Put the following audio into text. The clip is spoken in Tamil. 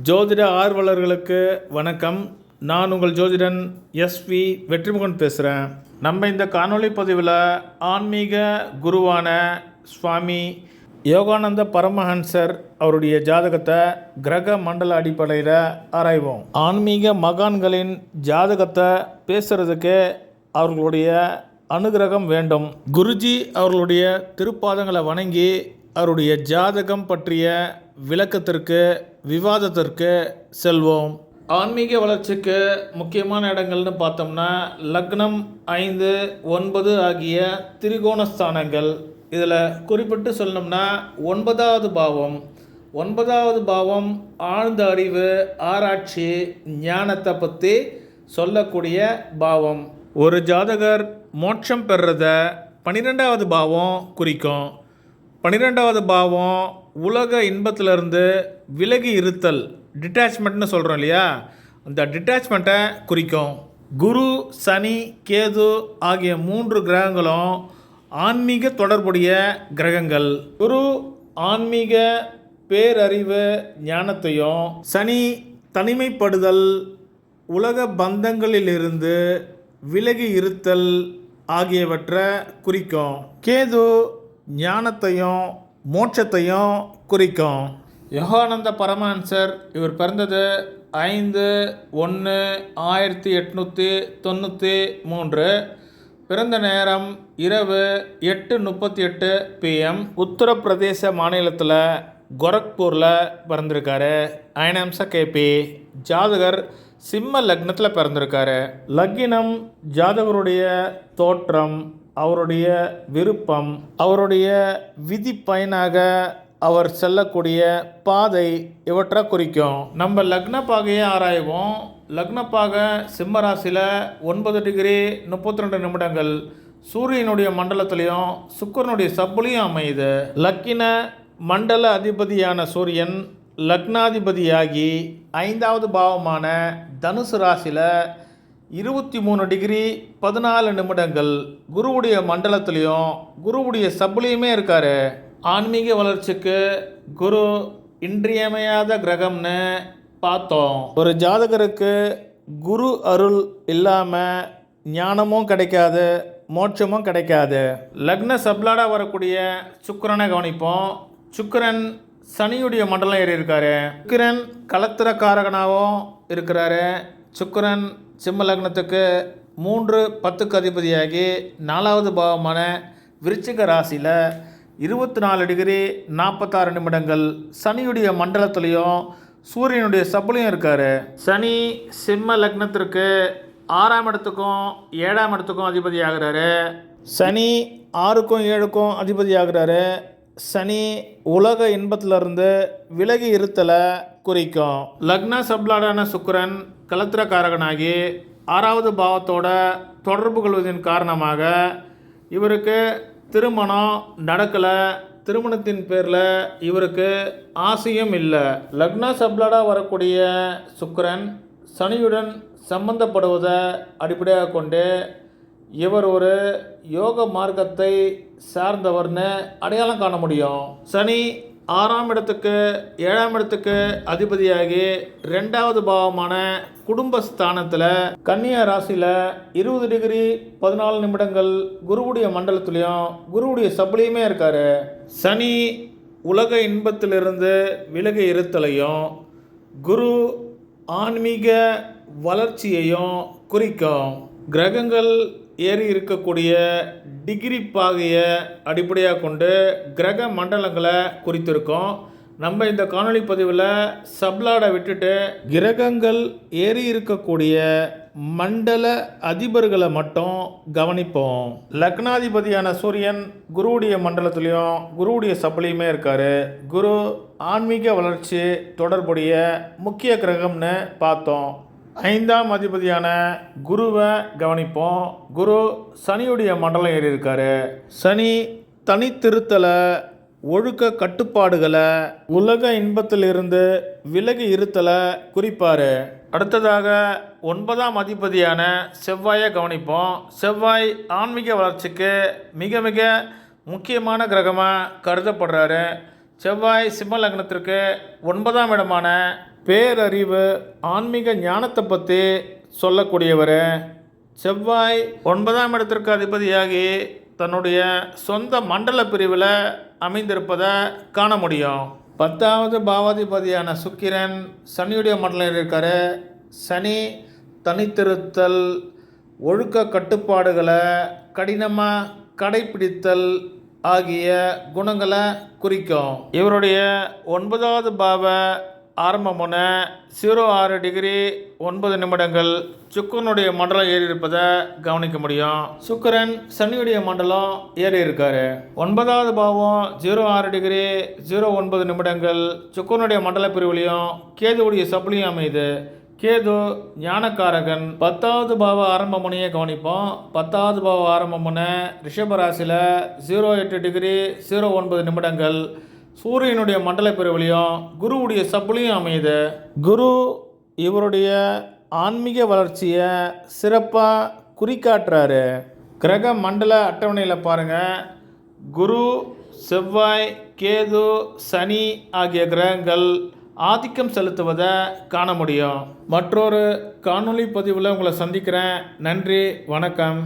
ஜோதிட ஆர்வலர்களுக்கு வணக்கம். நான் உங்கள் ஜோதிடன் எஸ்வி வெற்றிமுகன் பேசுகிறேன். நம்ம இந்த காணொளி பதிவில் ஆன்மீக குருவான சுவாமி யோகானந்த பரமஹன்சர் அவருடைய ஜாதகத்தை கிரக மண்டல அடிப்படையில் ஆராய்வோம். ஆன்மீக மகான்களின் ஜாதகத்தை பேசுகிறதுக்கு அவர்களுடைய அனுகிரகம் வேண்டும். குருஜி அவர்களுடைய திருப்பாதங்களை வணங்கி அவருடைய ஜாதகம் பற்றிய விளக்கத்திற்கு விவாதத்திற்கு செல்வோம். ஆன்மீக வளர்ச்சிக்கு முக்கியமான இடங்கள்னு பார்த்தோம்னா லக்னம் 5, 9 ஆகிய திரிகோணஸ்தானங்கள். இதில் குறிப்பிட்டு சொல்லணும்னா 9வது பாவம். 9வது பாவம் ஆழ்ந்த அறிவு, ஆராய்ச்சி, ஞானத்தை பற்றி சொல்லக்கூடிய பாவம். ஒரு ஜாதகர் மோட்சம் பெறுறத 12வது பாவம் குறிக்கும். 12வது பாவம் உலக இன்பத்திலிருந்து விலகி இருத்தல், டிட்டாச்மெண்ட்னு சொல்கிறோம் இல்லையா, அந்த டிட்டாச்மெண்ட்டை குறிக்கும். குரு, சனி, கேது ஆகிய 3 கிரகங்களும் ஆன்மீக தொடர்புடைய கிரகங்கள். குரு ஆன்மீக பேரறிவு ஞானத்தையும், சனி தனிமைப்படுதல், உலக பந்தங்களிலிருந்து விலகி இருத்தல் ஆகியவற்றை குறிக்கும். கேது ஞானத்தையும் மோட்சத்தையும் குறிக்கும். யோகானந்த பரமஹன்சர் இவர் பிறந்தது 5/1/1893. பிறந்த நேரம் இரவு 8:38 PM. உத்தரப்பிரதேச மாநிலத்தில் கோரக்பூரில் பிறந்திருக்காரு. அயனம்ச கேபி. ஜாதகர் சிம்ம லக்னத்தில் பிறந்திருக்காரு. லக்னம் ஜாதகருடைய தோற்றம், அவருடைய விருப்பம், அவருடைய விதி பயனாக அவர் செல்லக்கூடிய பாதை இவற்றை குறிக்கும். நம்ம லக்னப்பாகையை ஆராய்வோம். லக்னப்பாகை சிம்ம ராசியில் 9 டிகிரி 32 நிமிடங்கள் சூரியனுடைய மண்டலத்திலையும் சுக்கிரனுடைய சப்புலையும் அமையுது. லக்கின மண்டல அதிபதியான சூரியன் லக்னாதிபதியாகி 5வது பாவமான தனுசு ராசியில் 23 டிகிரி 14 நிமிடங்கள் குருவுடைய மண்டலத்திலையும் குருவுடைய சப்புலையுமே இருக்கார். ஆன்மீக வளர்ச்சிக்கு குரு இன்றியமையாத கிரகம்னு பார்த்தோம். ஒரு ஜாதகருக்கு குரு அருள் இல்லாமல் ஞானமும் கிடைக்காது, மோட்சமும் கிடைக்காது. லக்ன சப்லாடாக வரக்கூடிய சுக்கிரனை கவனிப்போம். சுக்கிரன் சனியுடைய மண்டலம் ஏறி இருக்காரு. சுக்கிரன் கலத்திரக்காரகனாகவும் இருக்கிறாரு. சுக்கிரன் சிம்ம லக்னத்துக்கு 3-10க்கு அதிபதியாகி 4வது பாவமான விருச்சிக ராசியில் 24 டிகிரி 46 நிமிடங்கள் சனியுடைய மண்டலத்துலேயும் சூரியனுடைய சப்புலையும் இருக்கார். சனி சிம்ம லக்னத்திற்கு 6ஆம் இடத்துக்கும் 7ஆம் இடத்துக்கும் அதிபதி ஆகிறாரு. சனி 6க்கும் 7க்கும் அதிபதி ஆகிறாரு. சனி உலக இன்பத்திலிருந்து விலகி இருத்தலை குறிக்கும். லக்ன சப்லாடான சுக்கிரன் கலத்திரக்காரகனாகி 6வது பாவத்தோட தொடர்பு கொள்வதன் காரணமாக இவருக்கு திருமணம் நடக்கலை. திருமணத்தின் பேரில் இவருக்கு ஆசையும் இல்லை. லக்ன சப்லாடாக வரக்கூடிய சுக்கிரன் சனியுடன் சம்பந்தப்படுவதை அடிப்படையாக கொண்டு இவர் ஒரு யோக மார்க்கத்தை சார்ந்தவர்னு அடையாளம் காண முடியும். சனி 6ஆம் இடத்துக்கு 7ஆம் இடத்துக்கு அதிபதியாகி 2வது பாவமான குடும்பஸ்தானத்தில் கன்னியா ராசியில் 20 டிகிரி 14 நிமிடங்கள் குருவுடைய மண்டலத்திலையும் குருவுடைய சப்புலையுமே இருக்கார். சனி உலக இன்பத்திலிருந்து விலகி இருத்தலையும் குரு ஆன்மீக வளர்ச்சியையும் குறிக்கும். கிரகங்கள் ஏறி இருக்கக்கூடிய டிகிரி பாகையை அடிப்படையாக கொண்டு கிரக மண்டலங்களை குறித்திருக்கோம். நம்ம இந்த காணொளி பதிவில் சப்லாடை விட்டுட்டு கிரகங்கள் ஏறி இருக்கக்கூடிய மண்டல அதிபர்களை மட்டும் கவனிப்போம். லக்னாதிபதியான சூரியன் குருவுடைய மண்டலத்திலையும் குருவுடைய சப்புலையுமே இருக்கார். குரு ஆன்மீக வளர்ச்சி தொடர்புடைய முக்கிய கிரகம்னு பார்த்தோம். 5ஆம் அதிபதியான குருவை கவனிப்போம். குரு சனியுடைய மண்டலம் ஏறி இருக்காரு. சனி தனித்திருத்தலை, ஒழுக்க கட்டுப்பாடுகளை, உலக இன்பத்திலிருந்து விலகி இருத்தலை குறிப்பார். அடுத்ததாக 9ஆம் அதிபதியான செவ்வாயை கவனிப்போம். செவ்வாய் ஆன்மீக வளர்ச்சிக்கு மிக மிக முக்கியமான கிரகமாக கருதப்படுறாரு. செவ்வாய் சிம்ம லக்னத்திற்கு 9ஆம் இடமான பேரறிவு, ஆன்மீக ஞானத்தை பற்றி சொல்லக்கூடியவர். செவ்வாய் 9ஆம் இடத்திற்கு அதிபதியாகி தன்னுடைய சொந்த மண்டல பிரிவில் அமைந்திருப்பதை காண முடியும். 10வது பாவாதிபதியான சுக்கிரன் சனியுடைய மண்டலம் இருக்கார். சனி தனித்திருத்தல், ஒழுக்க கட்டுப்பாடுகளை கடினமாக கடைப்பிடித்தல் ஆகிய குணங்களை குறிக்கும். இவருடைய 9வது பாவ ஆரம்பமுன 06 டிகிரி 9 நிமிடங்கள் சுக்கிரனுடைய மண்டலம் ஏறி இருப்பதை கவனிக்க முடியும். சுக்கிரன் சனியுடைய மண்டலம் ஏறி இருக்காரு. 9வது பாவம் 06 டிகிரி 09 நிமிடங்கள் சுக்கிரனுடைய மண்டல பிரிவுலையும் கேதுவுடைய சப்புலையும் அமையுது. கேது ஞானக்காரகன். 10வது பாவ ஆரம்ப முனையை கவனிப்போம். 10வது பாவ ஆரம்ப முனை ரிஷபராசியில் 08 டிகிரி 09 நிமிடங்கள் சூரியனுடைய மண்டல பிரிவுலையும் குருவுடைய சப்புலையும் அமையுது. குரு இவருடைய ஆன்மீக வளர்ச்சியை சிறப்பாக குறிக்காட்டுறாரு. கிரக மண்டல அட்டவணையில் பாருங்கள், குரு, செவ்வாய், கேது, சனி ஆகிய கிரகங்கள் ஆதிக்கம் செலுத்துவதை காண முடியும். மற்றொரு காணொளி பதிவில் உங்களை சந்திக்கிறேன். நன்றி, வணக்கம்.